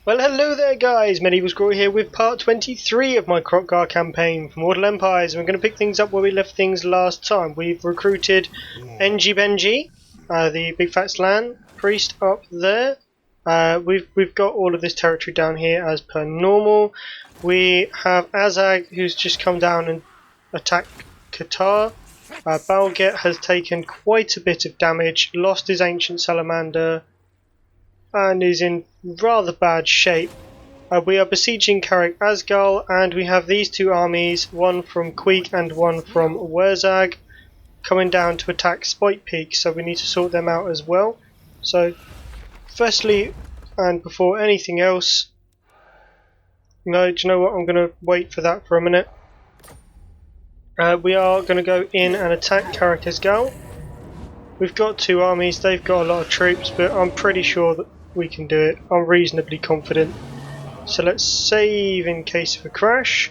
Well, hello there guys, Medieval Squirrel here with part 23 of my Kroq-Gar campaign for Mortal Empires, and we're going to pick things up where we left things last time. We've recruited Enji Benji, the Big Fat Slan priest up there. We've got all of this territory down here as per normal. We have Azhag, who's just come down and attacked Qatar. Balget has taken quite a bit of damage, lost his ancient salamander, and is in rather bad shape. We are besieging Azhag, and we have these two armies, one from Queek and one from Azhag, coming down to attack Spike Peak, so we need to sort them out as well. So, firstly, and before anything else, no, do you know what, I'm going to wait for that for a minute. We are going to go in and attack Azhag. We've got two armies, they've got a lot of troops, but I'm pretty sure that we can do it. I'm reasonably confident. So let's save in case of a crash.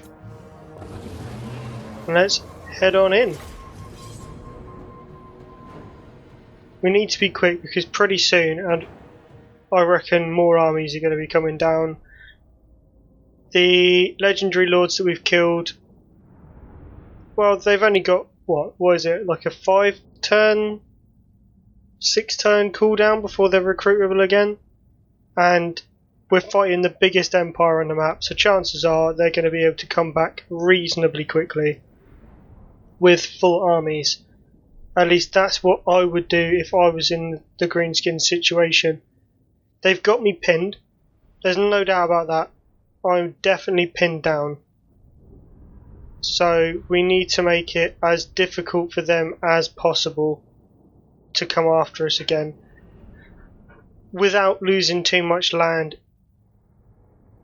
And let's head on in. We need to be quick because pretty soon, and I reckon more armies are going to be coming down. The legendary lords that we've killed, well, they've only got, what is it, like a 5-turn, 6-turn cooldown before they're recruitable again. And we're fighting the biggest empire on the map, so chances are they're going to be able to come back reasonably quickly with full armies. At least that's what I would do if I was in the greenskin situation. They've got me pinned, there's no doubt about that. I'm definitely pinned down. So we need to make it as difficult for them as possible to come after us again, without losing too much land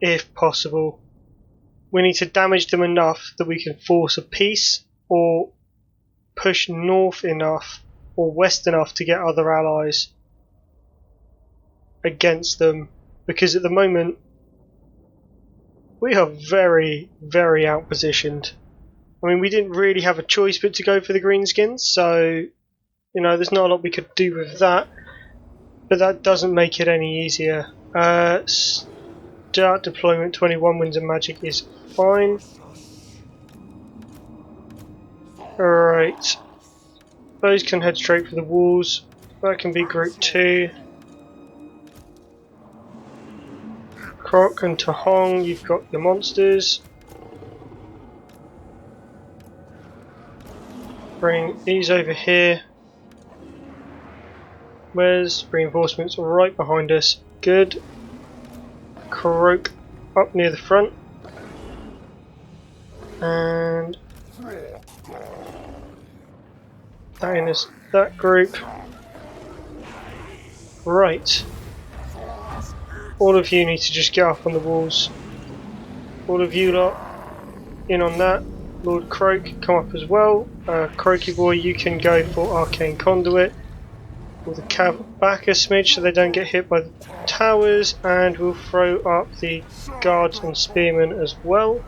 if possible. We need to damage them enough that we can force a peace, or push north enough or west enough to get other allies against them, because at the moment we are very, very outpositioned. I mean, we didn't really have a choice but to go for the greenskins, so you know, there's not a lot we could do with that. But that doesn't make it any easier. Start deployment, 21 winds of magic is fine. Alright. Those can head straight for the walls. That can be group 2. Kroq and Tahong, you've got your monsters. Bring these over here. Where's reinforcements? Right behind us. Good. Kroq up near the front. And that in is that group. Right. All of you need to just get up on the walls. All of you lot in on that. Lord Kroq, come up as well. Croaky boy, you can go for Arcane Conduit. With the cav back a smidge so they don't get hit by the towers, and we'll throw up the guards and spearmen as well.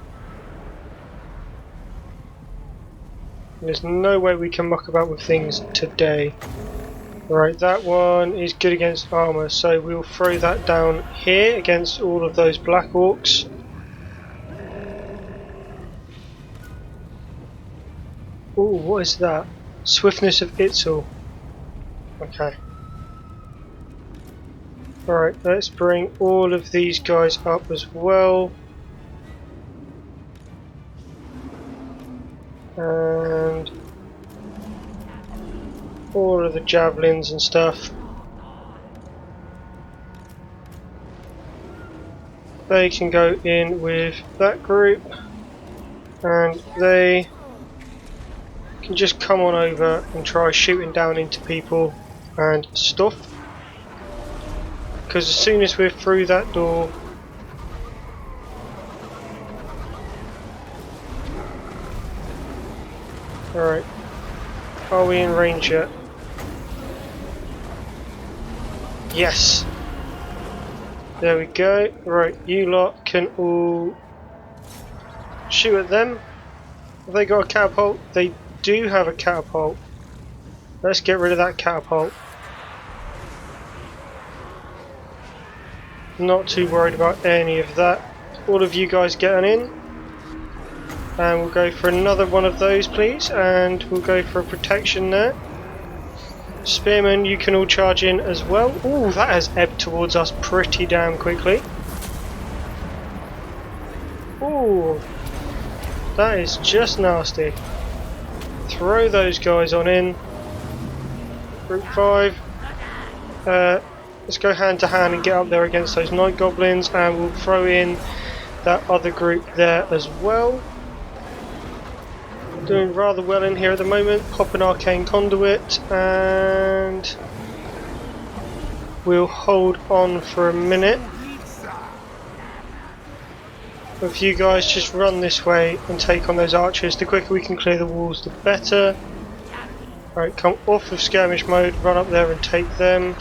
There's no way we can muck about with things today. Right, that one is good against armour, so we'll throw that down here against all of those black orcs. Ooh, what is that? Swiftness of Itzel. Okay. Alright, let's bring all of these guys up as well. And all of the javelins and stuff. They can go in with that group, and they can just come on over and try shooting down into people and stuff, because as soon as we're through that door, alright, are we in range yet? Yes, there we go. Right, you lot can all shoot at them. Have they got a catapult? They do have a catapult. Let's get rid of that catapult. Not too worried about any of that. All of you guys getting in. And we'll go for another one of those, please. And we'll go for a protection there. Spearmen, you can all charge in as well. Ooh, that has ebbed towards us pretty damn quickly. Ooh, that is just nasty. Throw those guys on in. Group 5. Let's go hand to hand and get up there against those night goblins, and we'll throw in that other group there as well. Doing rather well in here at the moment. Pop an arcane conduit, and we'll hold on for a minute. If you guys just run this way and take on those archers, the quicker we can clear the walls the better. Right, come off of skirmish mode, run up there and take them.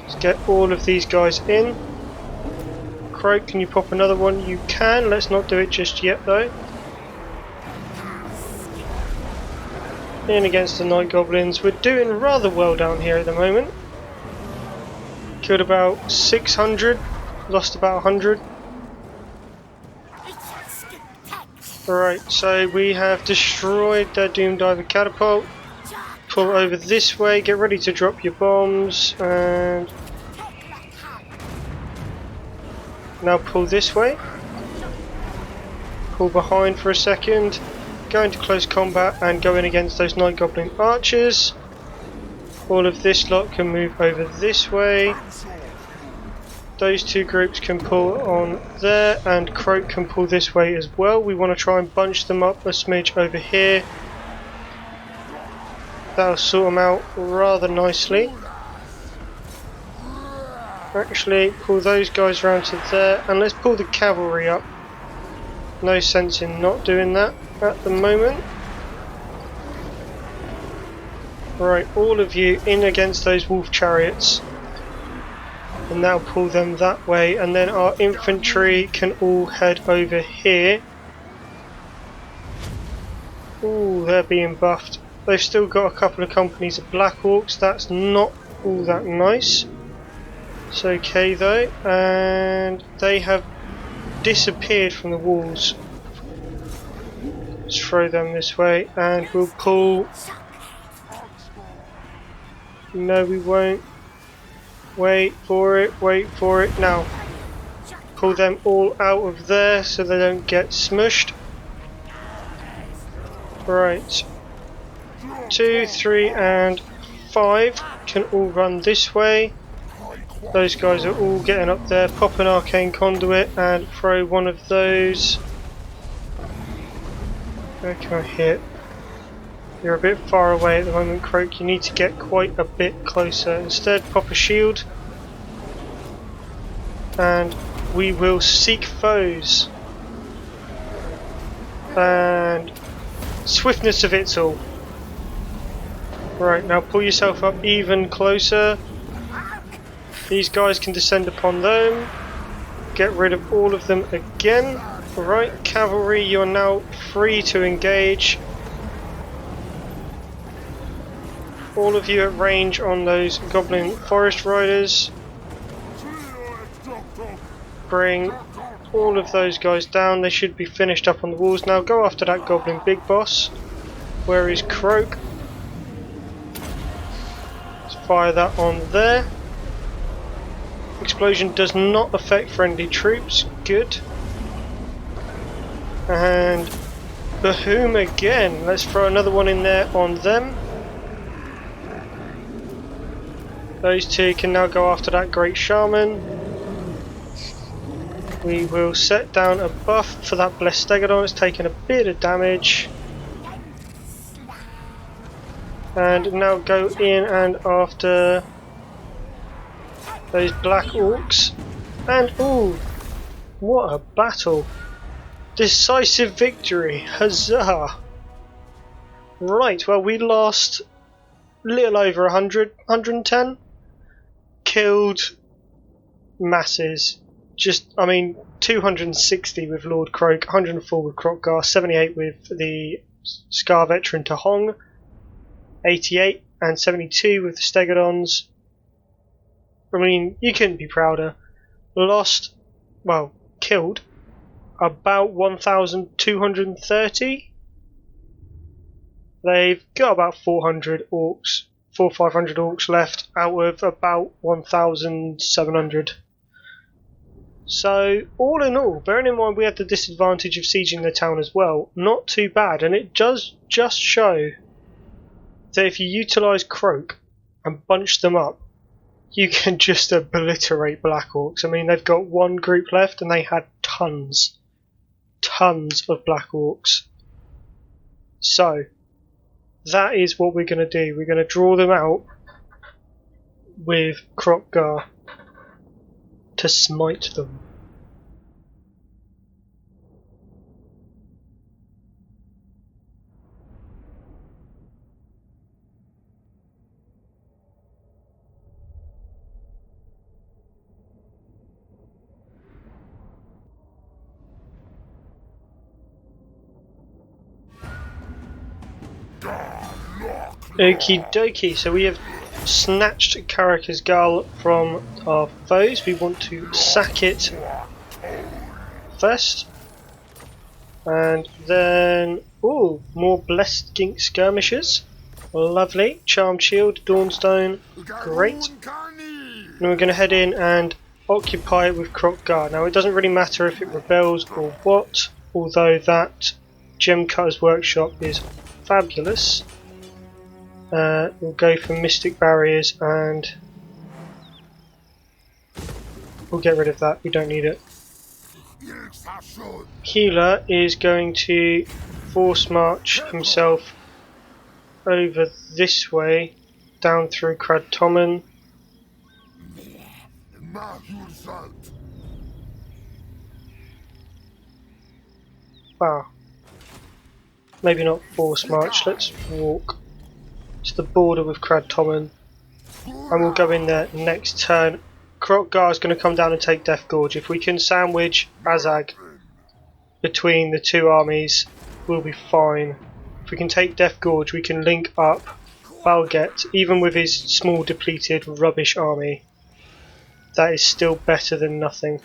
Let's get all of these guys in. Kroq, can you pop another one? You can. Let's not do it just yet though. In against the night goblins. We're doing rather well down here at the moment. Killed about 600, lost about 100. Alright, so we have destroyed their Doom Diver catapult. Pull over this way, get ready to drop your bombs, and now pull this way. Pull behind for a second, go into close combat and go in against those night goblin archers. All of this lot can move over this way. Those two groups can pull on there, and Kroq can pull this way as well. We want to try and bunch them up a smidge over here. That'll sort them out rather nicely. Actually, pull those guys round to there, and let's pull the cavalry up. No sense in not doing that at the moment. Right, all of you in against those wolf chariots. And now pull them that way, and then our infantry can all head over here. Ooh, they're being buffed. They've still got a couple of companies of Black Orcs. That's not all that nice. It's okay though, and they have disappeared from the walls. Let's throw them this way, and we'll pull. No, we won't. Wait for it, now. Pull them all out of there so they don't get smushed. Right. 2, 3 and 5 can all run this way. Those guys are all getting up there. Pop an arcane conduit and throw one of those. Where can I hit? You're a bit far away at the moment, Kroq. You need to get quite a bit closer. Instead, pop a shield. And we will seek foes. And swiftness of it all. Right, now pull yourself up even closer. These guys can descend upon them. Get rid of all of them again. Right, cavalry, you're now free to engage. All of you at range on those goblin forest riders. Bring all of those guys down. They should be finished up on the walls. Now go after that goblin big boss. Where is Kroq? Let's fire that on there. Explosion does not affect friendly troops. Good. And boom again. Let's throw another one in there on them. Those two can now go after that great shaman. We will set down a buff for that blessed stegodon. It's taken a bit of damage. And now go in and after those black orcs. And ooh, what a battle! Decisive victory! Huzzah! Right, well we lost a little over 100, 110. Killed masses. Just, I mean, 260 with Lord Kroq, 104 with Kroq-Gar, 78 with the Scar Veteran Tahong, 88 and 72 with the Stegodons. I mean, you couldn't be prouder. Lost, well, killed about 1,230. They've got about 400 orcs, 500 orcs left out of about 1,700. So, all in all, bearing in mind we had the disadvantage of sieging the town as well, not too bad, and it does just show that if you utilise Kroq and bunch them up, you can just obliterate Black Orcs. I mean, they've got one group left and they had tons of Black Orcs. So, that is what we're going to do. We're going to draw them out with Kroq-Gar to smite them. Okie dokie, so we have snatched Azhag from our foes. We want to sack it first. And then, ooh, more Blessed Gink Skirmishers. Lovely. Charmed Shield, Dawnstone, great. And we're going to head in and occupy it with Kroq-Gar. Now it doesn't really matter if it rebels or what, although that Gem Cutter's Workshop is fabulous. We'll go for Mystic Barriers and we'll get rid of that, we don't need it. Healer is going to force march himself over this way, down through Krad-Tommen. Maybe not force march, let's walk to the border with Krad-Tommen and we'll go in there next turn. Kroq-Gar is going to come down and take Death Gorge. If we can sandwich Azhag between the two armies, we'll be fine. If we can take Death Gorge, we can link up Balget, even with his small depleted rubbish army. That is still better than nothing.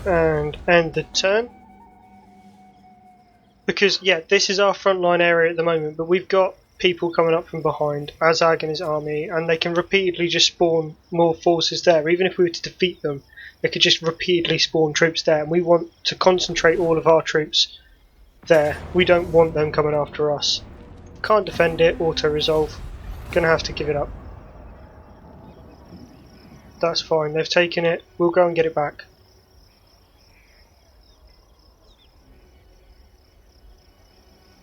And end the turn. Because, yeah, this is our frontline area at the moment, but we've got people coming up from behind, Azhag and his army, and they can repeatedly just spawn more forces there. Even if we were to defeat them, they could just repeatedly spawn troops there, and we want to concentrate all of our troops there. We don't want them coming after us. Can't defend it, auto-resolve. Gonna have to give it up. That's fine, they've taken it, we'll go and get it back.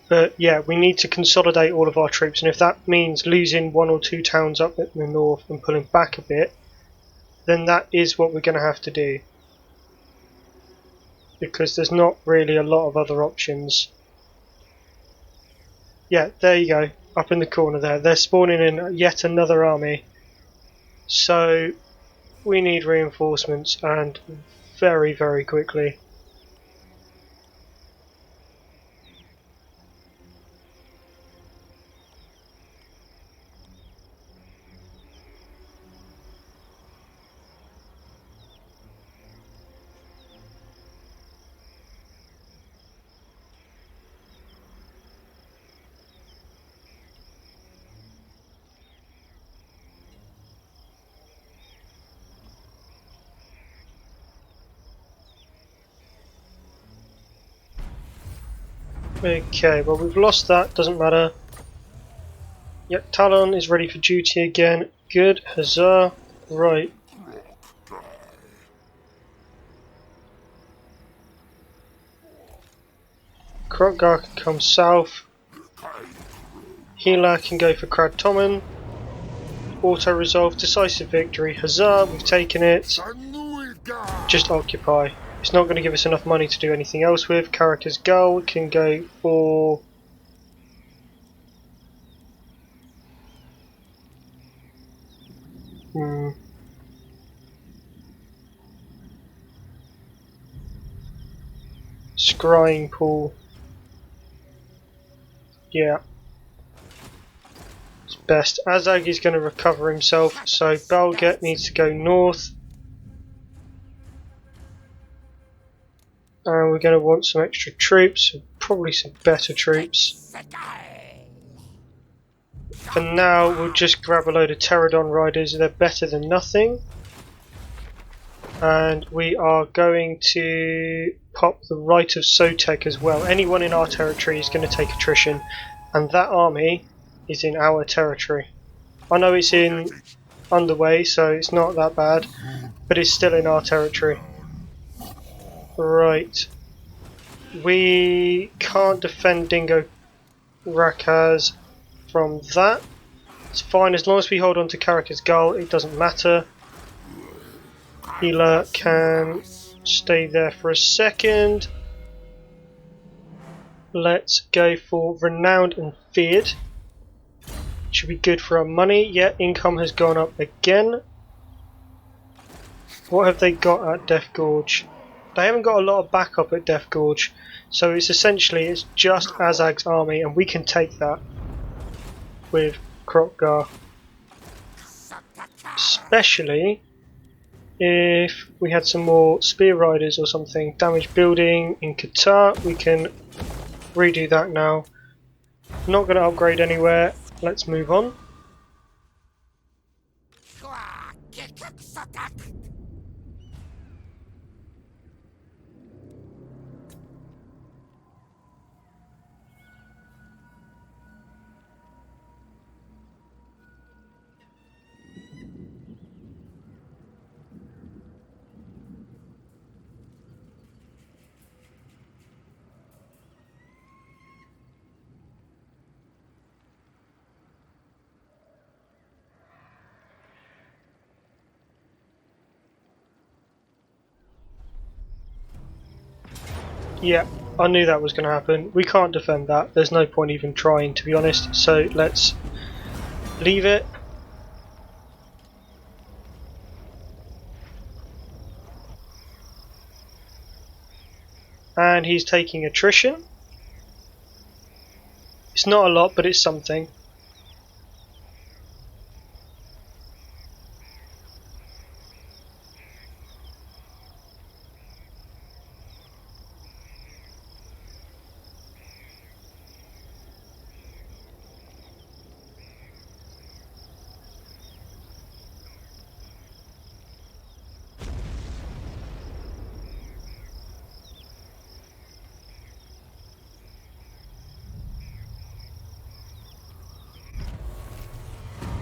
But yeah, we need to consolidate all of our troops, and if that means losing 1 or 2 towns up in the north and pulling back a bit, then that is what we're going to have to do. Because there's not really a lot of other options. Yeah, there you go, up in the corner there. They're spawning in yet another army. So we need reinforcements, and very, very quickly. Okay, well we've lost that, doesn't matter. Yep, Talon is ready for duty again. Good, huzzah. Right. Kroq-Gar can come south. Healer can go for Krad-Tommen. Auto-resolve, decisive victory. Huzzah, we've taken it. Just occupy. It's not going to give us enough money to do anything else with. Azhag can go for... Scrying pool. Yeah. Let's best. Azhag is going to recover himself, so Balget needs to go north. And we're going to want some extra troops, probably some better troops. For now, we'll just grab a load of Pterodon riders, they're better than nothing. And we are going to pop the right of Sotek as well. Anyone in our territory is going to take attrition, and that army is in our territory. I know it's in Underway, so it's not that bad, but it's still in our territory. Right. We can't defend Dingo Rakaz from that. It's fine, as long as we hold on to Karaka's Gull, it doesn't matter. Healer can stay there for a second. Let's go for Renowned and Feared. Should be good for our money. Yeah, income has gone up again. What have they got at Death Gorge? They haven't got a lot of backup at Death Gorge, so it's just Azhag's army, and we can take that with Kroq-Gar. Especially if we had some more spear riders or something. Damage building in Qatar, we can redo that now. Not going to upgrade anywhere. Let's move on. Yeah, I knew that was going to happen. We can't defend that. There's no point even trying, to be honest. So let's leave it. And he's taking attrition. It's not a lot, but it's something.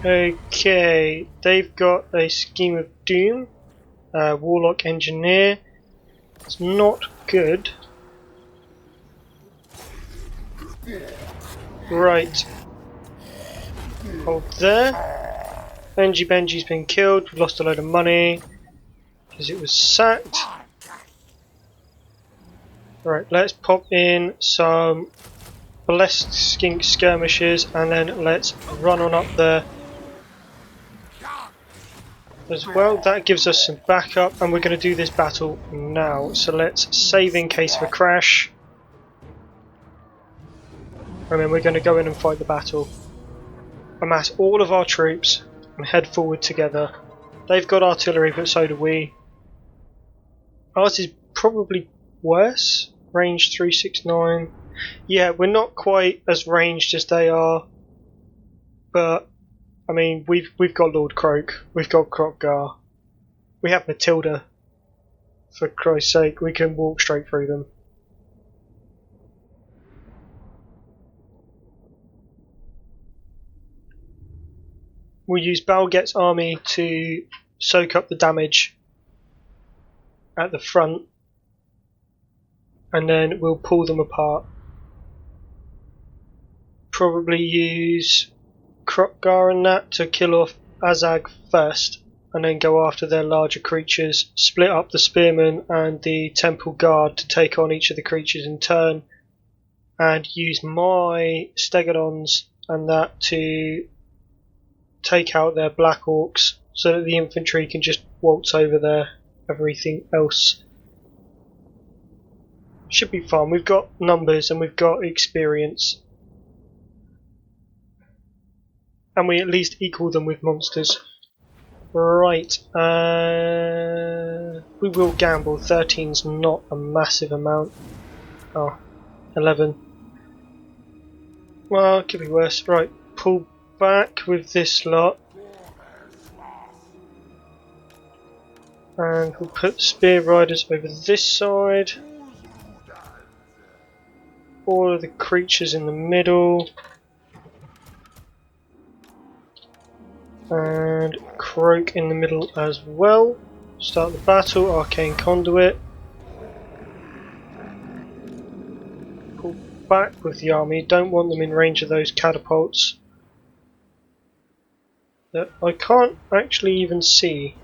Okay, they've got a Scheme of Doom, Warlock Engineer. It's not good. Right. Hold there. Benji's been killed. We've lost a load of money because it was sacked. Right, let's pop in some Blessed Skink skirmishers and then let's run on up there as well. That gives us some backup, and we're going to do this battle now. So let's save in case of a crash, and then we're going to go in and fight the battle. Amass all of our troops and head forward together. They've got artillery, but so do we. Ours is probably worse. Range 369. Yeah, we're not quite as ranged as they are, but I mean, we've got Lord Kroq, we've got Kroq-Gar, we have Matilda. For Christ's sake, we can walk straight through them. We'll use Balget's army to soak up the damage at the front, and then we'll pull them apart. Probably use Kroq-Gar and that to kill off Azhag first, and then go after their larger creatures. Split up the Spearmen and the Temple Guard to take on each of the creatures in turn, and use my Stegodons and that to take out their Black Orcs, so that the infantry can just waltz over there. Everything else should be fun. We've got numbers and we've got experience. and we at least equal them with monsters. Right, we will gamble. 13's not a massive amount. Oh, 11. Well, it could be worse. Right, pull back with this lot. And we'll put spear riders over this side. All of the creatures in the middle. And Kroq in the middle as well. Start the battle, Arcane Conduit. Pull back with the army, don't want them in range of those catapults that I can't actually even see.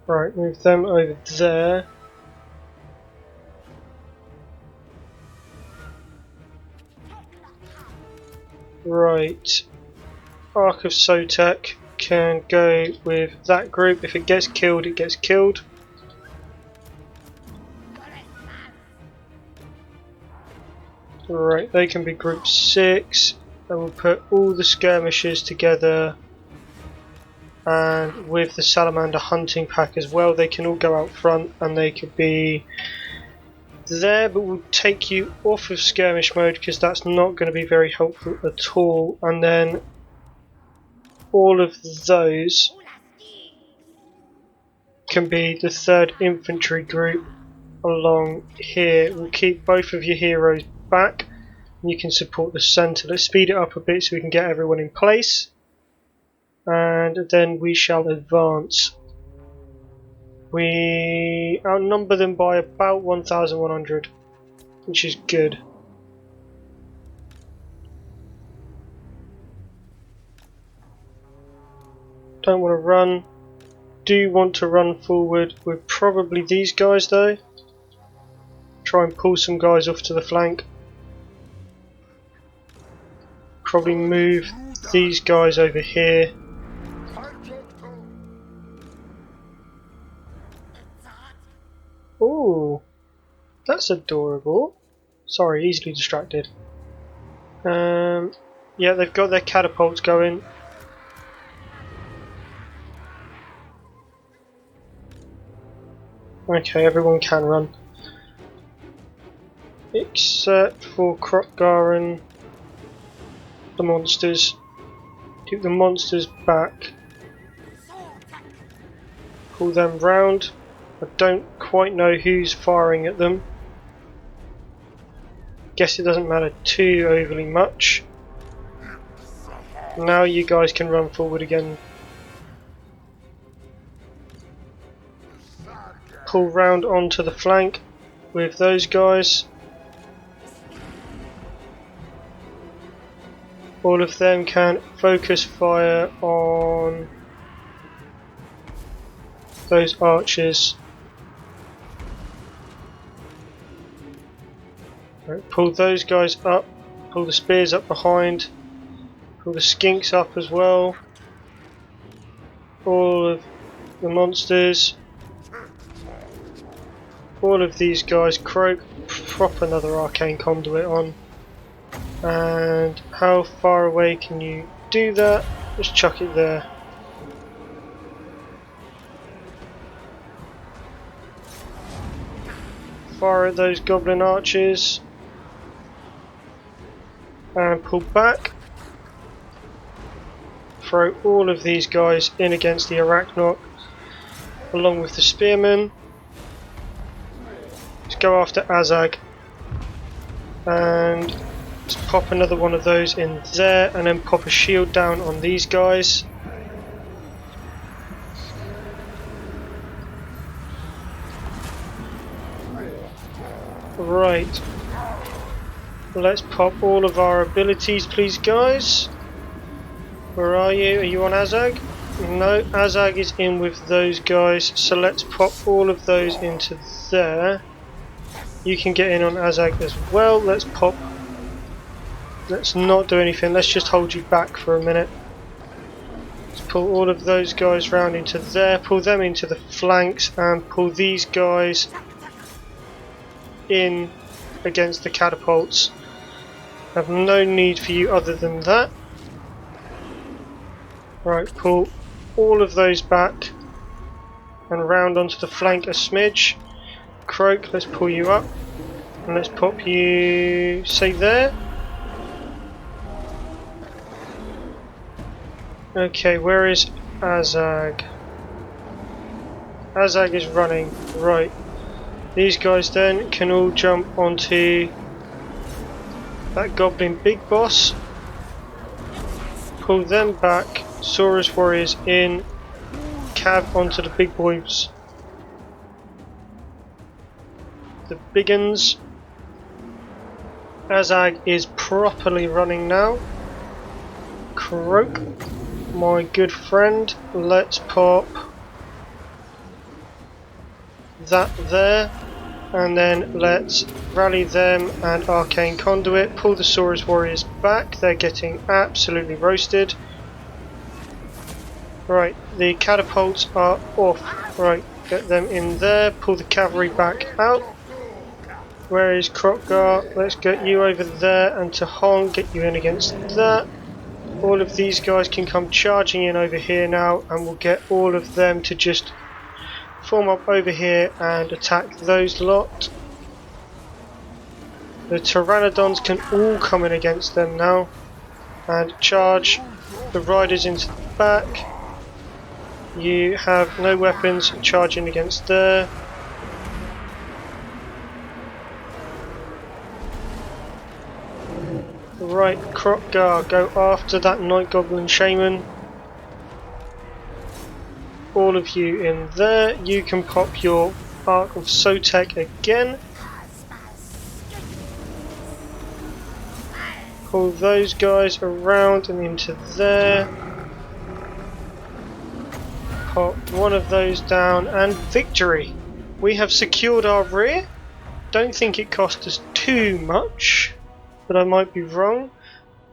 Right, move them over there. Right, Ark of Sotek can go with that group. If it gets killed, it gets killed. Right, they can be group 6, and we'll put all the skirmishers together, and with the salamander hunting pack as well. They can all go out front and they could be there, but we'll take you off of skirmish mode because that's not going to be very helpful at all. And then all of those can be the 3rd infantry group along here. We'll keep both of your heroes back and you can support the centre. Let's speed it up a bit so we can get everyone in place, and then we shall advance. We outnumber them by about 1,100, which is good. Don't want to run. Do want to run forward with probably these guys though. Try and pull some guys off to the flank. Probably move these guys over here. Ooh, that's adorable. Sorry, easily distracted. Yeah, they've got their catapults going. Okay, everyone can run. Except for Kroq-Gar and the monsters. Keep the monsters back. Pull them round. I don't quite know who's firing at them. Guess it doesn't matter too overly much. Now you guys can run forward again. Pull round onto the flank with those guys. All of them can focus fire on those archers. Right, pull those guys up, pull the spears up behind, pull the skinks up as well. All of the monsters. All of these guys. Kroq, prop another arcane conduit on. And how far away can you do that? Just chuck it there. Fire at those goblin archers. And pull back. Throw all of these guys in against the Arachnok along with the spearmen. Let's go after Azhag and let's pop another one of those in there and then pop a shield down on these guys. Right. Let's pop all of our abilities, please, guys. Where are you? Are you on Azhag? No, Azhag is in with those guys, so let's pop all of those into there. You can get in on Azhag as well. Let's pop. Let's not do anything. Let's just hold you back for a minute. Let's pull all of those guys round into there. Pull them into the flanks and pull these guys in against the catapults. I have no need for you other than that. Right, pull all of those back and round onto the flank a smidge. Kroq, let's pull you up and let's pop you, say there. Okay, where is Azhag? Azhag is running. Right, these guys then can all jump onto that goblin big boss. Pull them back. Saurus warriors in. Cav onto the big boys. The big uns. Azhag is properly running now. Kroq, my good friend, let's pop that there, and then let's rally them and Arcane Conduit. Pull the Saurus warriors back, they're getting absolutely roasted. Right, the catapults are off. Right, get them in there, pull the cavalry back out. Where is Kroq-Gar? Let's get you over there, and Tahong, get you in against that. All of these guys can come charging in over here now, and we'll get all of them to just form up over here and attack those lot. The Pteranodons can all come in against them now and charge the riders into the back. You have no weapons, charging against there. Right, Kroq-Gar, go after that Night Goblin Shaman. All of you in there. You can pop your Arc of Sotek again. Pull those guys around and into there. Pop one of those down and victory! We have secured our rear. Don't think it cost us too much, but I might be wrong.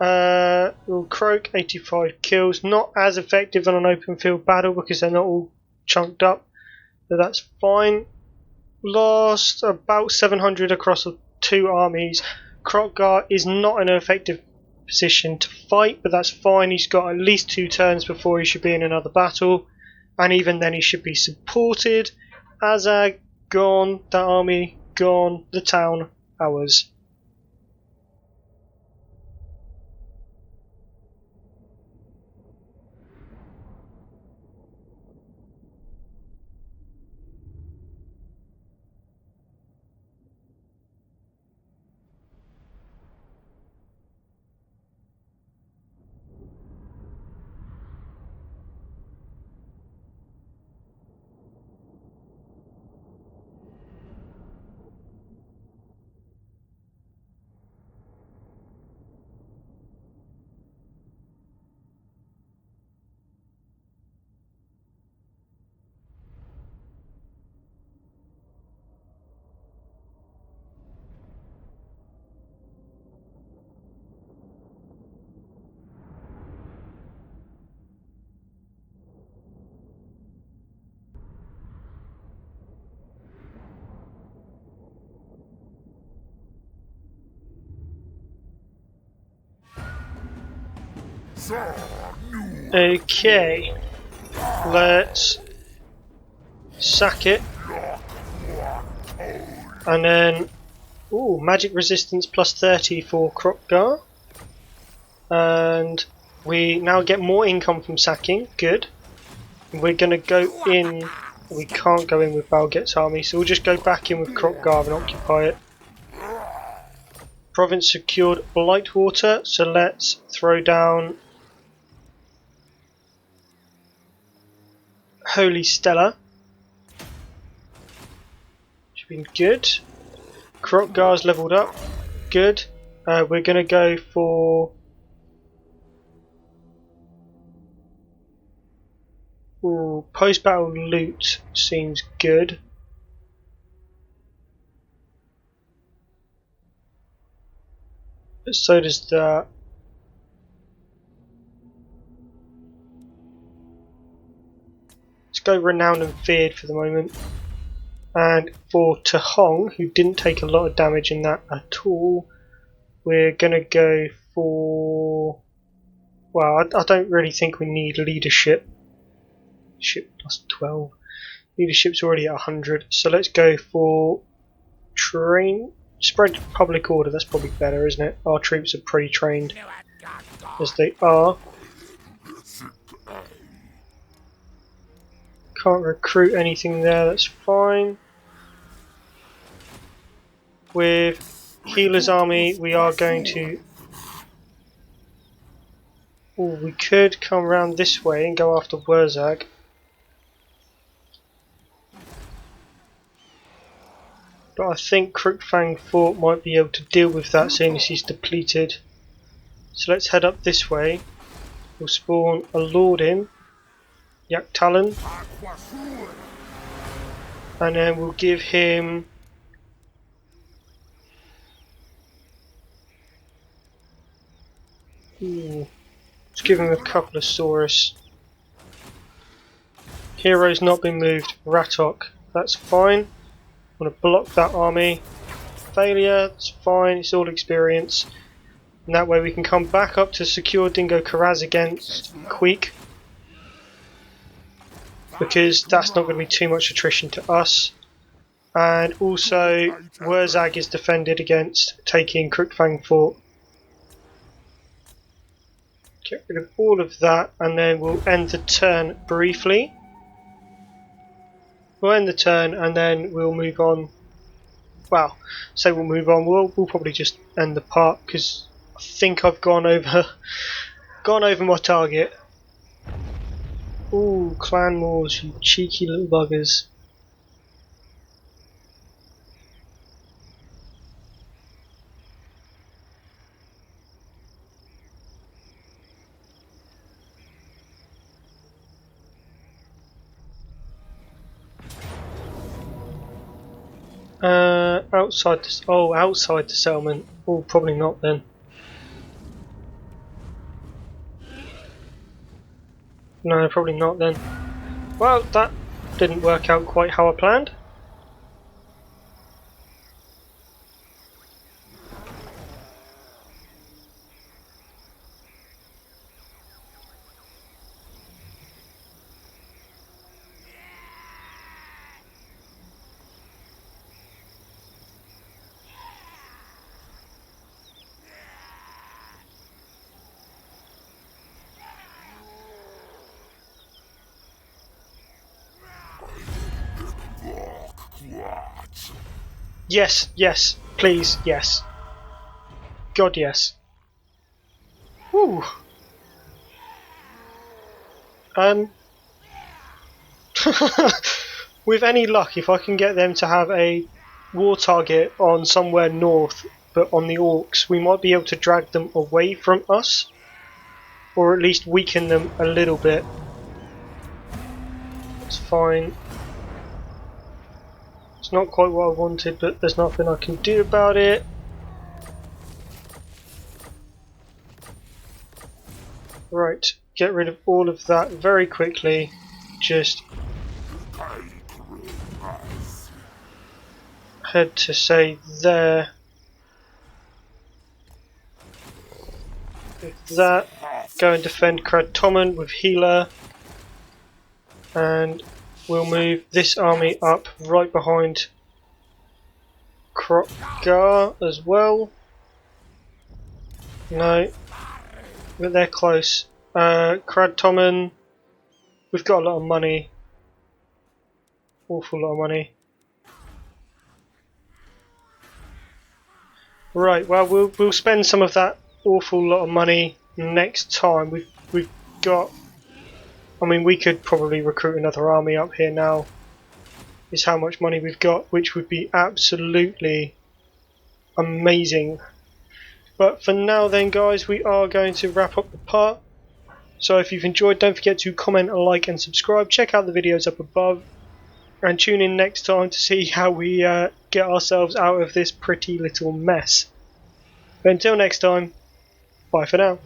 Kroq, 85 kills, not as effective on an open field battle because they're not all chunked up, but that's fine. Lost about 700 across the two armies. Kroq-Gar is not in an effective position to fight, but that's fine. He's got at least 2 turns before he should be in another battle, and even then he should be supported. Azhag, gone. That army, gone. The town, ours. Okay, let's sack it, and then magic resistance plus 30 for Kroq-Gar, and we now get more income from sacking. Good. We're gonna go in. We can't go in with Balget's army, so we'll just go back in with Kroq-Gar and occupy it. Province secured Blightwater, so let's throw down Holy Stella. Should be good. Kroq-Gar's leveled up. Good. We're going to go for post-battle loot. Seems good. So does that. Let's go renowned and feared for the moment. And for Tahong, who didn't take a lot of damage in that at all, we're going to go for... Well, I don't really think we need leadership. Ship plus 12. Leadership's already at 100, so let's go for spread public order. That's probably better, isn't it? Our troops are pretty trained, as they are. Can't recruit anything there, that's fine. With Healer's army, we are going to... Ooh, we could come around this way and go after Azhag. But I think Kroq-Gar Fort might be able to deal with that, seeing as he's depleted. So let's head up this way. We'll spawn a Lord in, Yak Talon, and then we'll give him... Let's give him a couple of Saurus. Hero's not been moved. Ratok, that's fine. I'm going to block that army. Failure, it's fine, it's all experience. And that way we can come back up to secure Dingo Karaz against Queek. Because that's not going to be too much attrition to us. And also, Azhag is defended against taking Kroq-Gar Fort. Get rid of all of that, and then we'll end the turn briefly. We'll end the turn and then we'll move on. Well, say we'll move on. We'll probably just end the part because I think I've gone over my target. Ooh, clan wars, you cheeky little buggers. Outside the settlement. Oh, probably not then. No, probably not then. Well, that didn't work out quite how I planned. Yes, yes, please, yes. God, yes. Woo. With any luck, if I can get them to have a war target on somewhere north, but on the Orcs, we might be able to drag them away from us, or at least weaken them a little bit. That's fine. It's not quite what I wanted, but there's nothing I can do about it. Right, get rid of all of that very quickly. Just head to, say, there. With that, go and defend Kratomen with healer. And we'll move this army up right behind Kroq-Gar as well. No, but they're close. Kratomen, we've got a lot of money. Awful lot of money. Right, well we'll spend some of that awful lot of money next time. We've got... I mean, we could probably recruit another army up here now, is how much money we've got, which would be absolutely amazing. But for now then guys, we are going to wrap up the part. So if you've enjoyed, don't forget to comment, like and subscribe. Check out the videos up above and tune in next time to see how we get ourselves out of this pretty little mess. But until next time, bye for now.